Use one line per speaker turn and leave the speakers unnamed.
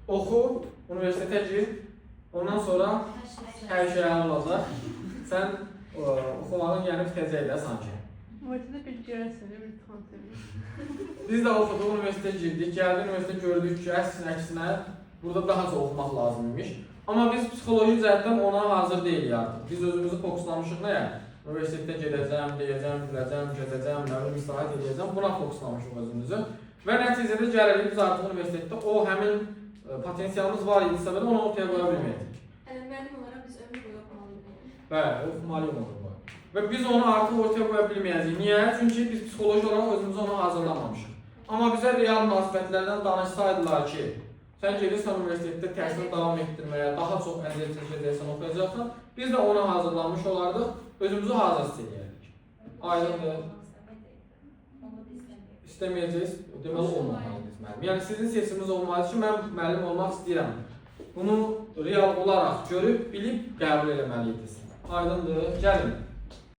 oxu, universitetə gir, ondan sonra hər şey olacaq. Sən oxumağın yəni bitəcək də sanki.
Ortada bir görəsən, bir tanıtım.
Biz də oxuduq, universitetə girdik, gəldi universitetə gördük ki, əksinə burada daha çox oxumaq lazımmış. Amma biz psixoloji cəhətdən ona hazır deyilik artıq. Biz özümüzü fokuslamışıq nə yəni? Universitetdə gedəcəm, deyəcəm, biləcəm, gezəcəm, nə bilim, istirahət edəcəm. Buna fokuslamışıq özümüzü. Və nəticədə gəlirik biz artıq universitetdə o həmin potensialımız var idisə belə onu ortaya qoya bilməyəcək.
Müəllim olaraq biz ömür boyu oxumalıyıq.
Bəli, oxumalıyıq ömür boyu. Və biz onu artıq ortaya qoya bilməyəcəyik. Niyə? Çünki biz psixoloji olaraq özümüzü ona hazırlamamışıq. Amma bizə real münasibətlərdən danışsaydılar ki, sən gedirsən universitetdə təhsilini davam etdirməyə, daha çox əziyyət çəkəcəksən, oxuyacaqsan, biz də ona hazırlanmış olardıq, özümüzü hazır hiss edərdik. Aydındır. İstəməyəcəyiz, deməli olmamalıyız müəllim. Yəni sizin seçiminiz olmalı ki, mən müəllim olmaq istəyirəm. Bunu real olaraq görüb, bilib qəbul eləməliydiniz. Aydındır. Gəlin.